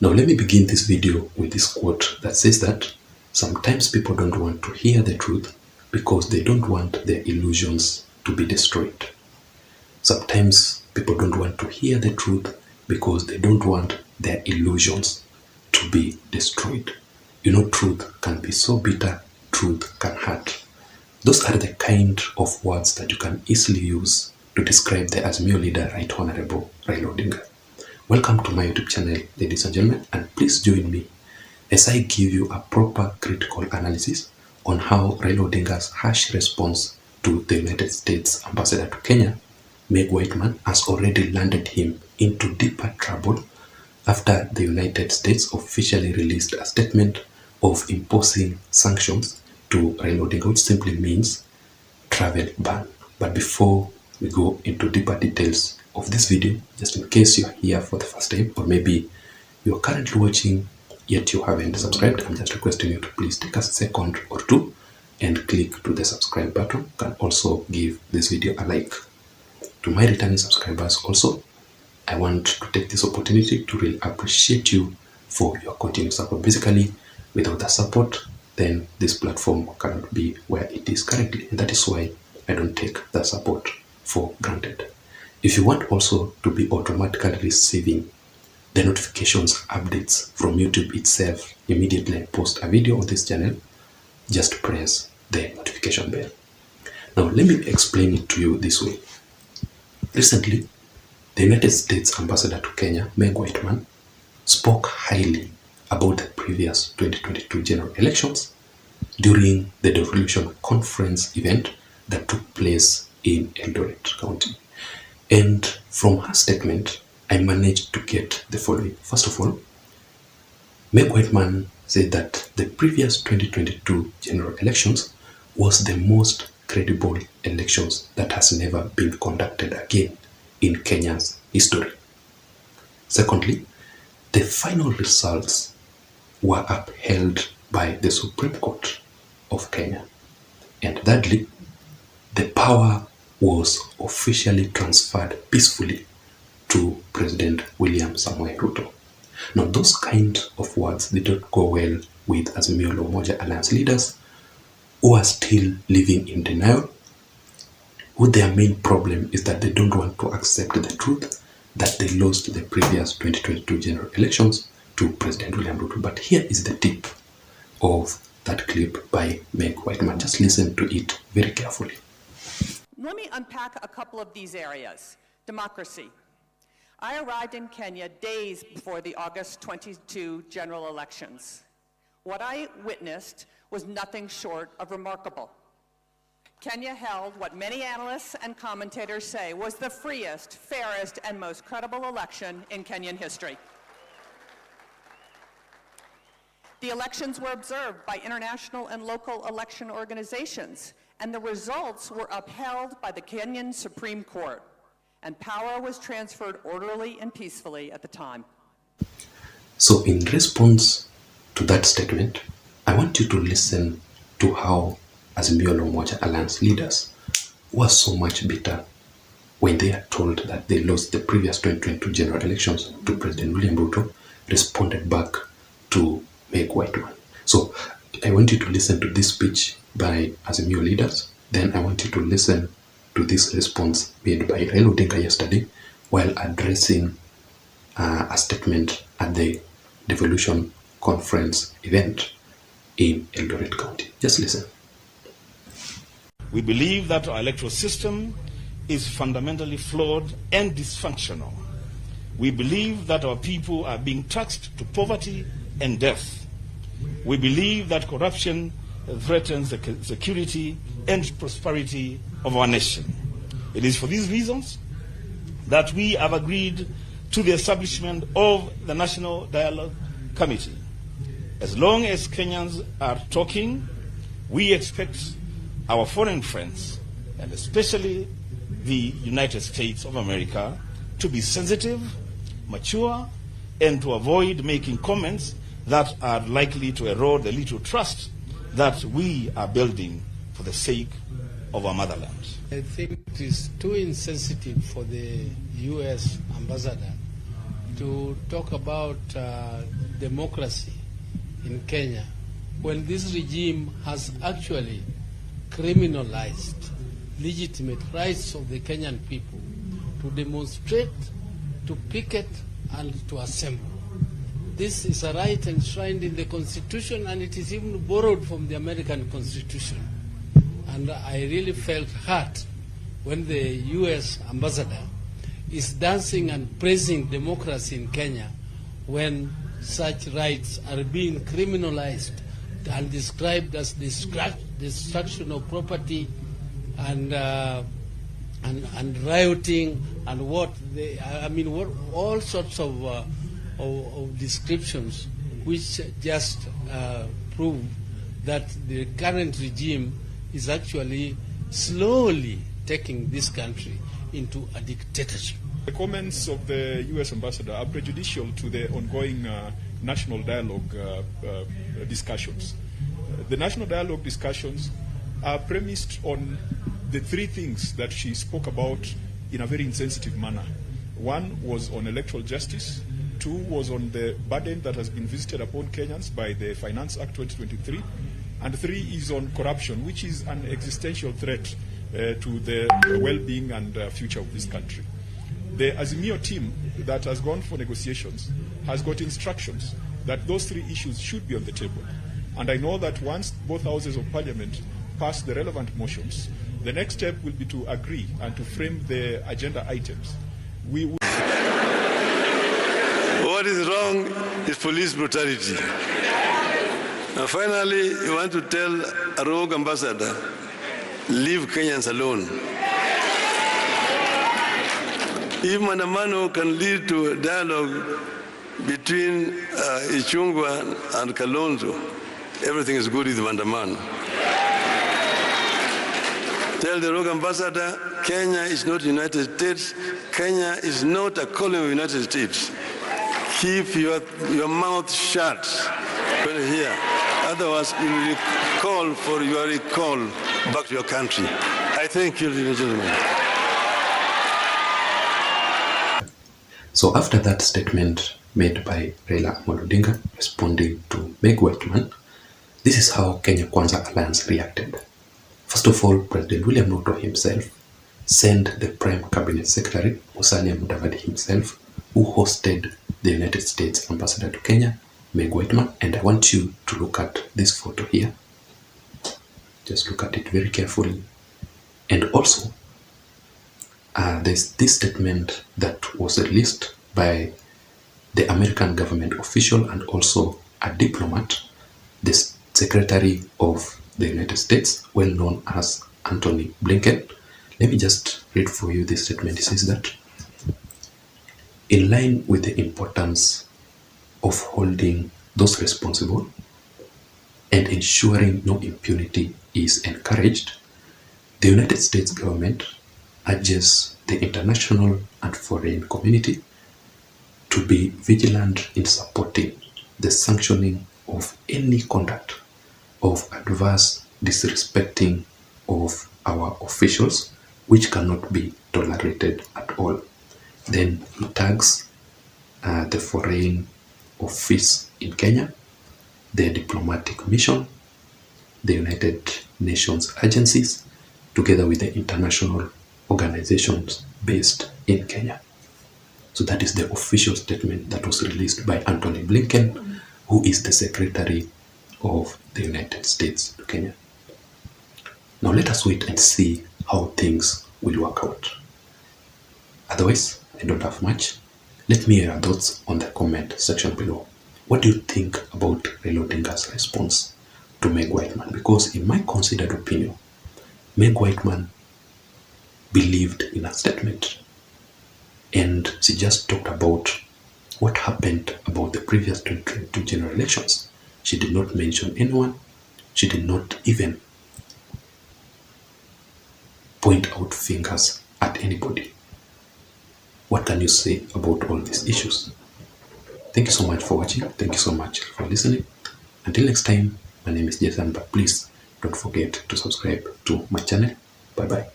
Now let me begin this video with this quote that says that sometimes people don't want to hear the truth because they don't want their illusions to be destroyed. Sometimes people don't want to hear the truth because they don't want their illusions to be destroyed. You know, truth can be so bitter, truth can hurt. Those are the kind of words that you can easily use to describe the Azimio leader, Right Honorable Raila Odinga. Welcome to my YouTube channel, ladies and gentlemen, and please join me as I give you a proper critical analysis on how Raila Odinga's harsh response to the United States ambassador to Kenya, Whiteman, has already landed him into deeper trouble after the United States officially released a statement of imposing sanctions to Raila Odinga, which simply means travel ban. But before we go into deeper details of this video, just in case you're here for the first time, or maybe you're currently watching yet you haven't subscribed, I'm just requesting you to please take a second or two and click to the subscribe button. You can also give this video a like. To my returning subscribers also, I want to take this opportunity to really appreciate you for your continued support. Basically, without the support, then this platform cannot be where it is currently, and that is why I don't take the support for granted. If you want also to be automatically receiving the notifications updates from YouTube itself immediately I post a video on this channel, just press the notification bell. Now let me explain it to you this way. Recently, the United States ambassador to Kenya, Whiteman, spoke highly about the previous 2022 general elections during the devolution conference event that took place in Eldoret County. And from her statement, I managed to get the following. First of all, Whiteman said that the previous 2022 general elections was the most credible elections that has never been conducted again in Kenya's history. Secondly, the final results were upheld by the Supreme Court of Kenya. And thirdly, the power was officially transferred peacefully to President William Samoei Ruto. Now, those kind of words did not go well with Azimio la Umoja Alliance leaders who are still living in denial, who their main problem is that they don't want to accept the truth that they lost the previous 2022 general elections to President William Ruto. But here is the tip of that clip by Whiteman. Just listen to it very carefully. Let me unpack a couple of these areas. Democracy. I arrived in Kenya days before the August 22 general elections. What I witnessed was nothing short of remarkable. Kenya held what many analysts and commentators say was the freest, fairest, and most credible election in Kenyan history. The elections were observed by international and local election organizations, and the results were upheld by the Kenyan Supreme Court, and power was transferred orderly and peacefully at the time. So in response to that statement, I want you to listen to how Azimio la Umoja Alliance leaders were so much bitter when they are told that they lost the previous 2022 general elections to President William Ruto, responded back to Whiteman. So I want you to listen to this speech by Azimio leaders. Then I want you to listen to this response made by Raila Odinga yesterday while addressing a statement at the devolution conference event in Eldoret County. Just listen. We believe that our electoral system is fundamentally flawed and dysfunctional. We believe that our people are being taxed to poverty and death. We believe that corruption threatens the security and prosperity of our nation. It is for these reasons that we have agreed to the establishment of the National Dialogue Committee. As long as Kenyans are talking, we expect our foreign friends, and especially the United States of America, to be sensitive, mature, and to avoid making comments that are likely to erode the little trust that we are building for the sake of our motherland. I think it is too insensitive for the U.S. ambassador to talk about democracy in Kenya when this regime has actually criminalized legitimate rights of the Kenyan people to demonstrate, to picket, and to assemble. This is a right enshrined in the Constitution, and it is even borrowed from the American Constitution. And I really felt hurt when the U.S. ambassador is dancing and praising democracy in Kenya when such rights are being criminalized and described as destruction of property and rioting and what all sorts of descriptions which just prove that the current regime is actually slowly taking this country into a dictatorship. The comments of the U.S. ambassador are prejudicial to the ongoing national dialogue discussions. The national dialogue discussions are premised on the three things that she spoke about in a very insensitive manner. One was on electoral justice. Two was on the burden that has been visited upon Kenyans by the Finance Act 2023. And three is on corruption, which is an existential threat to the well-being and future of this country. The Azimio team that has gone for negotiations has got instructions that those three issues should be on the table. And I know that once both houses of parliament pass the relevant motions, the next step will be to agree and to frame the agenda items. What is wrong is police brutality. And finally, you want to tell a rogue ambassador, leave Kenyans alone. If Mandamano can lead to a dialogue between Ichungwa and Kalonzo, everything is good with Mandamano. Tell the rogue ambassador, Kenya is not United States. Kenya is not a colony of the United States. Keep your mouth shut when you hear. Otherwise, you will call for your recall back to your country. I thank you, ladies and gentlemen. So after that statement made by Raila Odinga responding to Meg Whiteman, this is how Kenya Kwanza Alliance reacted. First of all, President William Ruto himself sent the Prime Cabinet Secretary, Musalia Mudavadi himself, who hosted the United States Ambassador to Kenya, Meg Whiteman, and I want you to look at this photo here. Just look at it very carefully. And also, there's this statement that was released by the American government official and also a diplomat, the Secretary of the United States, well known as Anthony Blinken. Let me just read for you this statement. It says that, in line with the importance of holding those responsible and ensuring no impunity is encouraged, the United States government urges the international and foreign community to be vigilant in supporting the sanctioning of any conduct of adverse disrespecting of our officials, which cannot be tolerated at all. Then he tags the Foreign Office in Kenya, the diplomatic mission, the United Nations agencies, together with the international organizations based in Kenya. So that is the official statement that was released by Anthony Blinken, who is the Secretary of the United States to Kenya. Now let us wait and see how things will work out. Otherwise, I don't have much. Let me hear your thoughts on the comment section below. What do you think about Raila Odinga's response to Meg Whiteman? Because in my considered opinion, Meg Whiteman believed in a statement and she just talked about what happened about the previous 2022 general elections. She did not mention anyone. She did not even point out fingers at anybody. What can you say about all these issues? Thank you so much for watching. Thank you so much for listening. Until next time, my name is Jason, but please don't forget to subscribe to my channel. Bye bye.